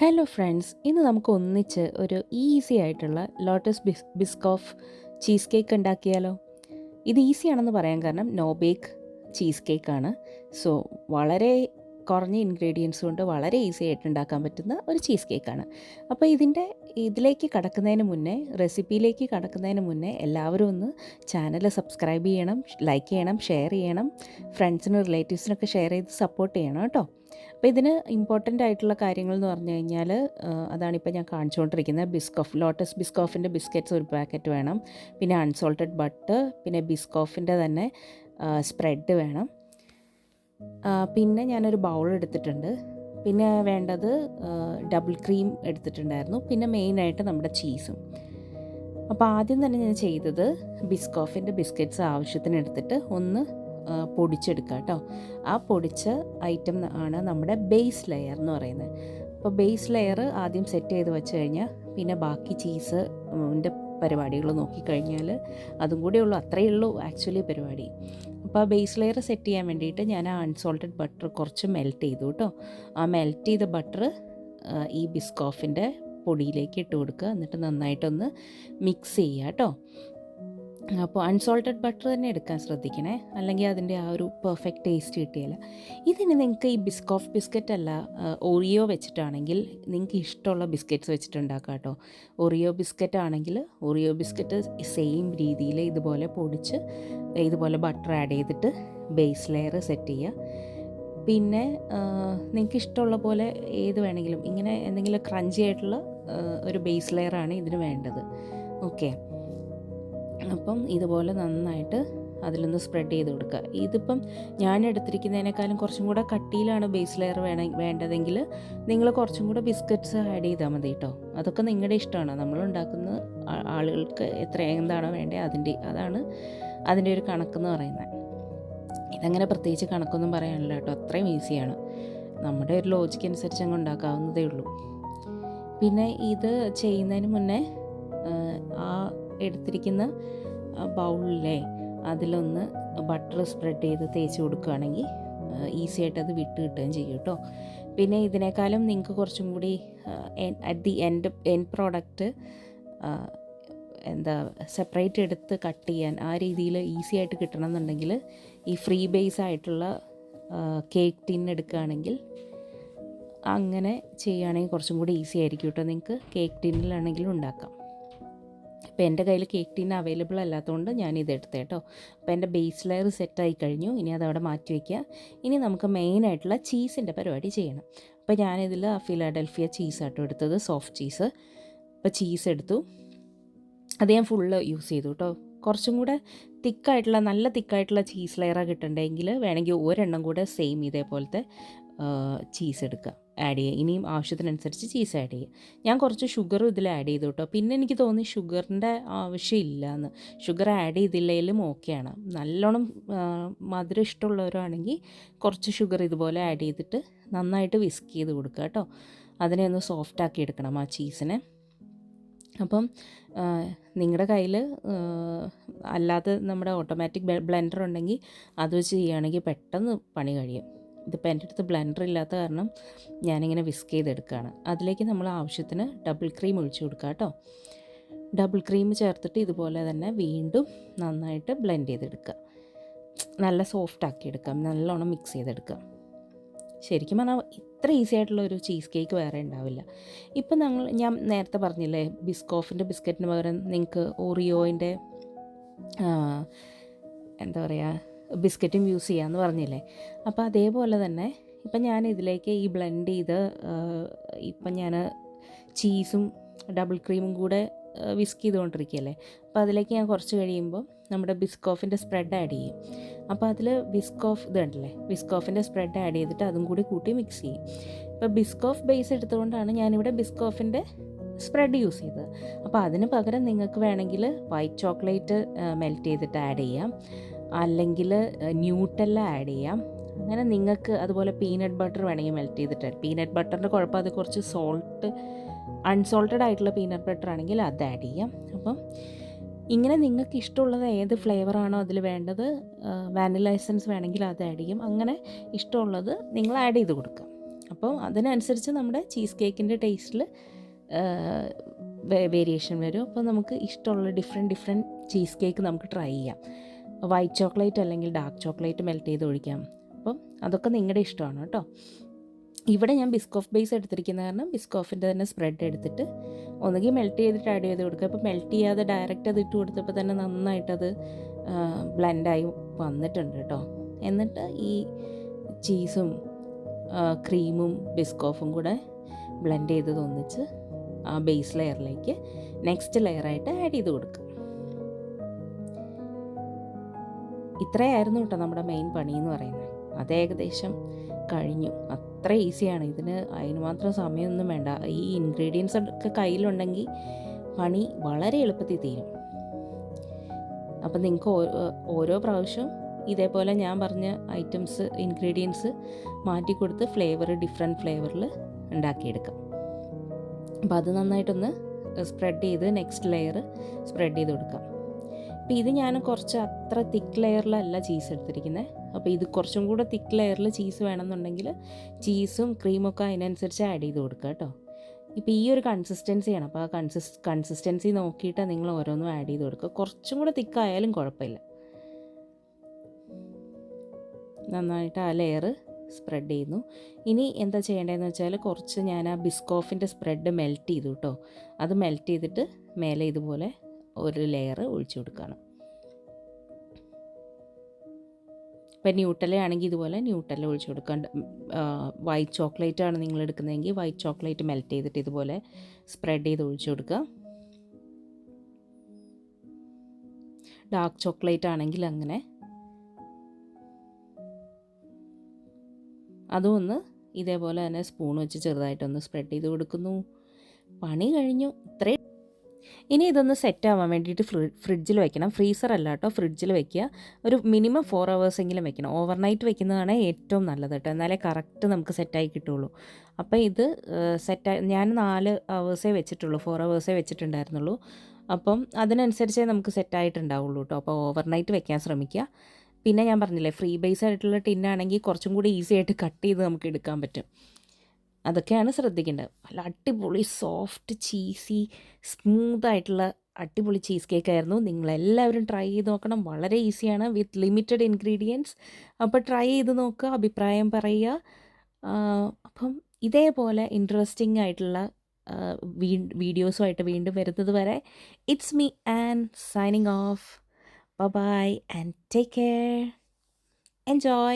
Hello friends, ഇന്ന് നമുക്ക് ഒന്നിച്ച് ഒരു ഈസി ആയിട്ടുള്ള ലോട്ടസ് ബിസ്കോഫ് ചീസ് കേക്ക് ഉണ്ടാക്കിയാലോ. ഇത് ഈസിയാണെന്ന് പറയാൻ കാരണം നോ ബേക്ക് ചീസ് കേക്കാണ്. സോ വളരെ കുറഞ്ഞ ഇൻഗ്രീഡിയൻസ് കൊണ്ട് വളരെ ഈസി ആയിട്ട് ഉണ്ടാക്കാൻ പറ്റുന്ന ഒരു ചീസ് കേക്കാണ്. അപ്പോൾ ഇതിലേക്ക് കടക്കുന്നതിന് മുന്നേ, റെസിപ്പിയിലേക്ക് കടക്കുന്നതിന് മുന്നേ എല്ലാവരും ഒന്ന് ചാനൽ സബ്സ്ക്രൈബ് ചെയ്യണം, ലൈക്ക് ചെയ്യണം, ഷെയർ ചെയ്യണം, ഫ്രണ്ട്സിനും റിലേറ്റീവ്സിനൊക്കെ ഷെയർ ചെയ്ത് സപ്പോർട്ട് ചെയ്യണം കേട്ടോ. അപ്പോൾ ഇതിന് ഇമ്പോർട്ടൻ്റ് ആയിട്ടുള്ള കാര്യങ്ങൾ എന്ന് പറഞ്ഞു കഴിഞ്ഞാൽ അതാണിപ്പോൾ ഞാൻ കാണിച്ചുകൊണ്ടിരിക്കുന്നത്. ലോട്ടസ് ബിസ്കോഫിൻ്റെ ബിസ്ക്കറ്റ്സ് ഒരു പാക്കറ്റ് വേണം, പിന്നെ അൺസോൾട്ടഡ് ബട്ടർ, പിന്നെ ബിസ്കോഫിൻ്റെ തന്നെ സ്പ്രെഡ് വേണം, പിന്നെ ഞാനൊരു ബൗൾ എടുത്തിട്ടുണ്ട്, പിന്നെ വേണ്ടത് ഡബിൾ ക്രീം എടുത്തിട്ടുണ്ടായിരുന്നു, പിന്നെ മെയിനായിട്ട് നമ്മുടെ ചീസും. അപ്പോൾ ആദ്യം തന്നെ ഞാൻ ചെയ്തത് ബിസ്കോഫിൻ്റെ ബിസ്ക്കറ്റ്സ് ആവശ്യത്തിന് എടുത്തിട്ട് ഒന്ന് പൊടിച്ചെടുക്കുക കേട്ടോ. ആ പൊടിച്ച ഐറ്റം ആണ് നമ്മുടെ ബേസ് ലെയർ എന്ന് പറയുന്നത്. അപ്പോൾ ബേസ് ലെയർ ആദ്യം സെറ്റ് ചെയ്ത് വെച്ച് കഴിഞ്ഞാൽ പിന്നെ ബാക്കി ചീസിൻ്റെ പരിപാടികൾ നോക്കിക്കഴിഞ്ഞാൽ അതും കൂടെ ഉള്ളൂ, അത്രയേ ഉള്ളൂ ആക്ച്വലി പരിപാടി. അപ്പോൾ ആ ബേസ് ലെയർ സെറ്റ് ചെയ്യാൻ വേണ്ടിയിട്ട് ഞാൻ ആ അൺസോൾട്ടഡ് ബട്ടർ കുറച്ച് മെൽറ്റ് ചെയ്തു കേട്ടോ. ആ മെൽറ്റ് ചെയ്ത ബട്ടർ ഈ ബിസ്കോഫിൻ്റെ പൊടിയിലേക്ക് ഇട്ട് കൊടുക്കുക, എന്നിട്ട് നന്നായിട്ടൊന്ന് മിക്സ് ചെയ്യുക കേട്ടോ. അപ്പോൾ അൺസോൾട്ടഡ് ബട്ടർ തന്നെ എടുക്കാൻ ശ്രദ്ധിക്കണേ, അല്ലെങ്കിൽ അതിൻ്റെ ആ ഒരു പെർഫെക്റ്റ് ടേസ്റ്റ് കിട്ടിയില്ല. ഇതിന് നിങ്ങൾക്ക് ഈ ബിസ്ക്കറ്റ് അല്ല, ഓറിയോ വെച്ചിട്ടാണെങ്കിൽ നിങ്ങൾക്ക് ഇഷ്ടമുള്ള ബിസ്ക്കറ്റ്സ് വെച്ചിട്ട് ഉണ്ടാക്കാം കേട്ടോ. ഓറിയോ ബിസ്ക്കറ്റ് ആണെങ്കിൽ ഓറിയോ ബിസ്ക്കറ്റ് സെയിം രീതിയിൽ ഇതുപോലെ പൊടിച്ച് ഇതുപോലെ ബട്ടർ ആഡ് ചെയ്തിട്ട് ബേസ് ലെയർ സെറ്റ് ചെയ്യുക. പിന്നെ നിങ്ങൾക്ക് ഇഷ്ടമുള്ള പോലെ ഏത് വേണമെങ്കിലും ഇങ്ങനെ എന്തെങ്കിലും ക്രഞ്ചി ആയിട്ടുള്ള ഒരു ബേസ് ലെയറാണ് ഇതിന് വേണ്ടത്. ഓക്കെ, അപ്പം ഇതുപോലെ നന്നായിട്ട് അതിലൊന്ന് സ്പ്രെഡ് ചെയ്ത് കൊടുക്കുക. ഇതിപ്പം ഞാൻ എടുത്തിരിക്കുന്നതിനേക്കാളും കുറച്ചും കൂടെ കട്ടിയിലാണ് ബേസ് ലെയർ വേണ്ടതെങ്കിൽ നിങ്ങൾ കുറച്ചും കൂടെ ബിസ്ക്കറ്റ്സ് ആഡ് ചെയ്താൽ മതി കേട്ടോ. അതൊക്കെ നിങ്ങളുടെ ഇഷ്ടമാണ്. നമ്മളുണ്ടാക്കുന്ന ആളുകൾക്ക് എന്താണോ വേണ്ടത് അതാണ് അതിൻ്റെ ഒരു കണക്കെന്ന് പറയുന്നത്. ഇതങ്ങനെ പ്രത്യേകിച്ച് കണക്കൊന്നും പറയാനില്ല കേട്ടോ, അത്രയും ഈസിയാണ്. നമ്മുടെ ഒരു ലോജിക്ക് അനുസരിച്ച് അങ്ങ് ഉണ്ടാക്കാവുന്നതേ ഉള്ളൂ. പിന്നെ ഇത് ചെയ്യുന്നതിന് മുന്നേ ആ എടുത്തിരിക്കുന്ന ബൗളിലെ അതിലൊന്ന് ബട്ടർ സ്പ്രെഡ് ചെയ്ത് തേച്ച് കൊടുക്കുകയാണെങ്കിൽ ഈസി ആയിട്ട് അത് വിട്ട് കിട്ടുകയും ചെയ്യും കേട്ടോ. പിന്നെ ഇതിനേക്കാളും നിങ്ങൾക്ക് കുറച്ചും കൂടി at the end product separate എടുത്ത് കട്ട് ചെയ്യാൻ ആ രീതിയിൽ ഈസി ആയിട്ട് കിട്ടണം എന്നുണ്ടെങ്കിൽ ഈ ഫ്രീ ബേസ് ആയിട്ടുള്ള കേക്ക് ടിൻ എടുക്കുകയാണെങ്കിൽ അങ്ങനെ ചെയ്യുകയാണെങ്കിൽ കുറച്ചും കൂടി ഈസി ആയിരിക്കും കേട്ടോ. നിങ്ങൾക്ക് കേക്ക് ടിന്നിലാണെങ്കിലും ഉണ്ടാക്കാം. അപ്പോൾ എൻ്റെ കയ്യിൽ കേക്ക് ടിൻ അവൈലബിൾ അല്ലാത്തതുകൊണ്ട് ഞാനിത് എടുത്തേ കേട്ടോ. അപ്പോൾ എൻ്റെ ബേസ് ലെയർ സെറ്റായി കഴിഞ്ഞു. ഇനി അതവിടെ മാറ്റി വയ്ക്കുക. ഇനി നമുക്ക് മെയിനായിട്ടുള്ള ചീസിൻ്റെ പരിപാടി ചെയ്യണം. അപ്പോൾ ഞാനിതിൽ ഫിലാഡൽഫിയ ചീസാട്ടോ എടുത്തത്, സോഫ്റ്റ് ചീസ്. അപ്പോൾ ചീസ് എടുത്തു, അത് ഞാൻ ഫുള്ള് യൂസ് ചെയ്തു കേട്ടോ. കുറച്ചും കൂടെ നല്ല തിക്കായിട്ടുള്ള ചീസ് ലെയറാണ് കിട്ടണ്ടെങ്കിൽ വേണമെങ്കിൽ ഒരെണ്ണം കൂടെ സെയിം ഇതേപോലത്തെ ചീസ് എടുക്കുക, ആഡ് ചെയ്യുക. ഇനിയും ആവശ്യത്തിനനുസരിച്ച് ചീസ് ആഡ് ചെയ്യുക. ഞാൻ കുറച്ച് ഷുഗർ ഇതിൽ ആഡ് ചെയ്തു കേട്ടോ. പിന്നെ എനിക്ക് തോന്നി ഷുഗറിൻ്റെ ആവശ്യമില്ല എന്ന്. ഷുഗർ ആഡ് ചെയ്തില്ലെങ്കിലും ഓക്കെയാണ്. നല്ലോണം മധുരം ഇഷ്ടമുള്ളവരാണെങ്കിൽ കുറച്ച് ഷുഗർ ഇതുപോലെ ആഡ് ചെയ്തിട്ട് നന്നായിട്ട് വിസ്ക് ചെയ്ത് കൊടുക്കുക കേട്ടോ. അതിനെ ഒന്ന് സോഫ്റ്റാക്കി എടുക്കണം ആ ചീസിനെ. അപ്പം നിങ്ങളുടെ കയ്യിൽ അല്ലാതെ നമ്മുടെ ഓട്ടോമാറ്റിക് ബ്ലെൻഡർ ഉണ്ടെങ്കിൽ അത് വെച്ച് ചെയ്യുകയാണെങ്കിൽ പെട്ടെന്ന് പണി കഴിയും. ഇതിപ്പോൾ എൻ്റെ അടുത്ത് ബ്ലെൻഡർ ഇല്ലാത്ത കാരണം ഞാനിങ്ങനെ വിസ്ക് ചെയ്തെടുക്കുകയാണ്. അതിലേക്ക് നമ്മൾ ആവശ്യത്തിന് ഡബിൾ ക്രീം ഒഴിച്ചു കൊടുക്കുക കേട്ടോ. ഡബിൾ ക്രീം ചേർത്തിട്ട് ഇതുപോലെ തന്നെ വീണ്ടും നന്നായിട്ട് ബ്ലെൻഡ് ചെയ്തെടുക്കുക. നല്ല സോഫ്റ്റ് ആക്കി എടുക്കാം, നല്ലോണം മിക്സ് ചെയ്തെടുക്കാം. ശരിക്കും പറഞ്ഞാൽ ഇത്ര ഈസി ആയിട്ടുള്ള ഒരു ചീസ് കേക്ക് വേറെ ഉണ്ടാവില്ല. ഇപ്പം ഞാൻ നേരത്തെ പറഞ്ഞില്ലേ, ബിസ്കോഫിൻ്റെ ബിസ്ക്കറ്റിന് പകരം നിങ്ങൾക്ക് ഓറിയോൻ്റെ ബിസ്ക്കറ്റും യൂസ് ചെയ്യാമെന്ന് പറഞ്ഞില്ലേ. അപ്പോൾ അതേപോലെ തന്നെ ഇപ്പം ഞാൻ ഇതിലേക്ക് ഈ ബ്ലെൻഡ് ചെയ്ത് ഇപ്പം ഞാൻ ചീസും ഡബിൾ ക്രീമും കൂടെ വിസ്ക് ചെയ്തുകൊണ്ടിരിക്കുകയല്ലേ. അപ്പോൾ അതിലേക്ക് ഞാൻ കുറച്ച് കഴിയുമ്പോൾ നമ്മുടെ ബിസ്കോഫിൻ്റെ സ്പ്രെഡ് ആഡ് ചെയ്യും. അപ്പോൾ അതിൽ ബിസ്കോഫിൻ്റെ സ്പ്രെഡ് ആഡ് ചെയ്തിട്ട് അതും കൂടി കൂട്ടി മിക്സ് ചെയ്യും. ഇപ്പോൾ ബിസ്കോഫ് ബേസ് എടുത്തുകൊണ്ടാണ് ഞാനിവിടെ ബിസ്കോഫിൻ്റെ സ്പ്രെഡ് യൂസ് ചെയ്തത്. അപ്പോൾ അതിന് പകരം നിങ്ങൾക്ക് വേണമെങ്കിൽ വൈറ്റ് ചോക്ലേറ്റ് മെൽറ്റ് ചെയ്തിട്ട് ആഡ് ചെയ്യാം, അല്ലെങ്കിൽ ന്യൂട്ടെല്ല ആഡ് ചെയ്യാം. അങ്ങനെ നിങ്ങൾക്ക് അതുപോലെ പീനട്ട് ബട്ടർ വേണമെങ്കിൽ മെൽറ്റ് ചെയ്തിട്ട്, പീനട്ട് ബട്ടറിൻ്റെ കുഴപ്പം അത് കുറച്ച് അൺസോൾട്ടഡ് ആയിട്ടുള്ള പീനട്ട് ബട്ടർ ആണെങ്കിൽ അത് ആഡ് ചെയ്യാം. അപ്പം ഇങ്ങനെ നിങ്ങൾക്ക് ഇഷ്ടമുള്ളത് ഏത് ഫ്ലേവറാണോ അതിൽ വേണ്ടത്, വാനില എസൻസ് വേണമെങ്കിൽ അത് ആഡ് ചെയ്യും. അങ്ങനെ ഇഷ്ടമുള്ളത് നിങ്ങൾ ആഡ് ചെയ്ത് കൊടുക്കുക. അപ്പോൾ അതിനനുസരിച്ച് നമ്മുടെ ചീസ് കേക്കിൻ്റെ ടേസ്റ്റിൽ വേരിയേഷൻ വരും. അപ്പോൾ നമുക്ക് ഇഷ്ടമുള്ള ഡിഫറെൻറ്റ് ചീസ് കേക്ക് നമുക്ക് ട്രൈ ചെയ്യാം. വൈറ്റ് ചോക്ലേറ്റ് അല്ലെങ്കിൽ ഡാർക്ക് ചോക്ലേറ്റ് മെൽറ്റ് ചെയ്ത് ഒഴിക്കാം. അപ്പം അതൊക്കെ നിങ്ങളുടെ ഇഷ്ടമാണ് കേട്ടോ. ഇവിടെ ഞാൻ ബിസ്കോഫ് ബേസ് എടുത്തിരിക്കുന്ന കാരണം ബിസ്കോഫിൻ്റെ തന്നെ സ്പ്രെഡ് എടുത്തിട്ട് ഒന്നുകിൽ മെൽറ്റ് ചെയ്തിട്ട് ആഡ് ചെയ്ത് കൊടുക്കുക. അപ്പോൾ മെൽറ്റ് ചെയ്യാതെ ഡയറക്റ്റ് അത് ഇട്ട് കൊടുത്തപ്പോൾ തന്നെ നന്നായിട്ടത് ബ്ലെൻഡായി വന്നിട്ടുണ്ട് കേട്ടോ. എന്നിട്ട് ഈ ചീസും ക്രീമും ബിസ്കോഫും കൂടെ ബ്ലെൻഡ് ചെയ്തത് ഒന്നിച്ച് ആ ബേസ് ലെയറിലേക്ക് നെക്സ്റ്റ് ലെയറായിട്ട് ആഡ് ചെയ്ത് കൊടുക്കുക. ഇത്രയായിരുന്നു കേട്ടോ നമ്മുടെ മെയിൻ പണി എന്ന് പറയുന്നത്. അത് ഏകദേശം കഴിഞ്ഞു. അത്ര ഈസിയാണ്. അതിന് മാത്രം സമയമൊന്നും വേണ്ട. ഈ ഇൻഗ്രീഡിയൻസ് ഒക്കെ കയ്യിലുണ്ടെങ്കിൽ പണി വളരെ എളുപ്പത്തിൽ തീരും. അപ്പം നിങ്ങൾക്ക് ഓരോ പ്രാവശ്യവും ഇതേപോലെ ഞാൻ പറഞ്ഞ ഐറ്റംസ് ഇൻഗ്രീഡിയൻസ് മാറ്റി കൊടുത്ത് ഡിഫറെൻറ്റ് ഫ്ലേവറിൽ ഉണ്ടാക്കിയെടുക്കാം. അപ്പോൾ അത് നന്നായിട്ടൊന്ന് സ്പ്രെഡ് ചെയ്ത് നെക്സ്റ്റ് ലെയർ സ്പ്രെഡ് ചെയ്ത് കൊടുക്കാം. അപ്പോൾ ഇത് ഞാൻ കുറച്ച് അത്ര തിക്ക് ലെയറിലല്ല ചീസ് എടുത്തിരിക്കുന്നത്. അപ്പോൾ ഇത് കുറച്ചും കൂടെ തിക്ക് ലെയറിൽ ചീസ് വേണമെന്നുണ്ടെങ്കിൽ ചീസും ക്രീമൊക്കെ അതിനനുസരിച്ച് ആഡ് ചെയ്ത് കൊടുക്കുക കേട്ടോ. ഇപ്പോൾ ഈ ഒരു കൺസിസ്റ്റൻസിയാണ്. അപ്പോൾ ആ കൺസിസ്റ്റൻസി നോക്കിയിട്ട് നിങ്ങൾ ഓരോന്നും ആഡ് ചെയ്ത് കൊടുക്കുക. കുറച്ചും കൂടെ തിക്കായാലും കുഴപ്പമില്ല. നന്നായിട്ട് ആ ലെയർ സ്പ്രെഡ് ചെയ്യുന്നു. ഇനി എന്താ ചെയ്യേണ്ടതെന്ന് വെച്ചാൽ കുറച്ച് ഞാൻ ആ ബിസ്കോഫിൻ്റെ സ്പ്രെഡ് മെൽറ്റ് ചെയ്തു കേട്ടോ. അത് മെൽറ്റ് ചെയ്തിട്ട് മേലെ ഇതുപോലെ ഒരു ലെയർ ഒഴിച്ചു കൊടുക്കുകയാണ്. ഇപ്പം ന്യൂട്ടല ആണെങ്കിൽ ഇതുപോലെ ന്യൂട്ടല ഒഴിച്ചു കൊടുക്കുക. വൈറ്റ് ചോക്ലേറ്റ് ആണ് നിങ്ങൾ എടുക്കുന്നതെങ്കിൽ വൈറ്റ് ചോക്ലേറ്റ് മെൽറ്റ് ചെയ്തിട്ട് ഇതുപോലെ സ്പ്രെഡ് ചെയ്ത് ഒഴിച്ചു കൊടുക്കുക. ഡാർക്ക് ചോക്ലേറ്റ് ആണെങ്കിൽ അങ്ങനെ. അതും ഒന്ന് ഇതേപോലെ തന്നെ സ്പൂൺ വെച്ച് ചെറുതായിട്ടൊന്ന് സ്പ്രെഡ് ചെയ്ത് കൊടുക്കുന്നു. പണി കഴിഞ്ഞു. ഇത്രയും. ഇനി ഇതൊന്ന് സെറ്റ് ആവാൻ വേണ്ടിയിട്ട് ഫ്രിഡ്ജിൽ വെക്കണം. ഫ്രീസർ അല്ല കേട്ടോ, ഫ്രിഡ്ജിൽ വെക്കുക. ഒരു മിനിമം 4 hours എങ്കിലും വെക്കണം. ഓവർനൈറ്റ് വെക്കുന്നതാണ് ഏറ്റവും നല്ലത് കേട്ടോ. എന്നാലേ കറക്റ്റ് നമുക്ക് സെറ്റായി കിട്ടുള്ളൂ. അപ്പോൾ ഇത് ഞാൻ 4 hours വെച്ചിട്ടുള്ളൂ, 4 hours വെച്ചിട്ടുണ്ടായിരുന്നുള്ളൂ. അപ്പം അതിനനുസരിച്ചേ നമുക്ക് സെറ്റായിട്ടുണ്ടാവുള്ളൂ കേട്ടോ. അപ്പോൾ ഓവർനൈറ്റ് വെക്കാൻ ശ്രമിക്കുക. പിന്നെ ഞാൻ പറഞ്ഞില്ലേ, ഫ്രീ ബേസ് ആയിട്ടുള്ള ടിന്നാണെങ്കിൽ കുറച്ചും കൂടി ഈസി ആയിട്ട് കട്ട് ചെയ്ത് നമുക്ക് എടുക്കാൻ പറ്റും. അതൊക്കെയാണ് ശ്രദ്ധിക്കേണ്ടത്. നല്ല അടിപൊളി സോഫ്റ്റ് ചീസി സ്മൂത്തായിട്ടുള്ള അടിപൊളി ചീസ് കേക്കായിരുന്നു. നിങ്ങളെല്ലാവരും ട്രൈ ചെയ്ത് നോക്കണം. വളരെ ഈസിയാണ്, വിത്ത് ലിമിറ്റഡ് ഇൻഗ്രീഡിയൻസ്. അപ്പോൾ ട്രൈ ചെയ്ത് നോക്കുക, അഭിപ്രായം പറയുക. അപ്പം ഇതേപോലെ ഇൻട്രസ്റ്റിംഗ് ആയിട്ടുള്ള വീഡിയോസുമായിട്ട് വീണ്ടും വരുന്നത് വരെ it's me and signing off. Bye-bye and take care. Enjoy.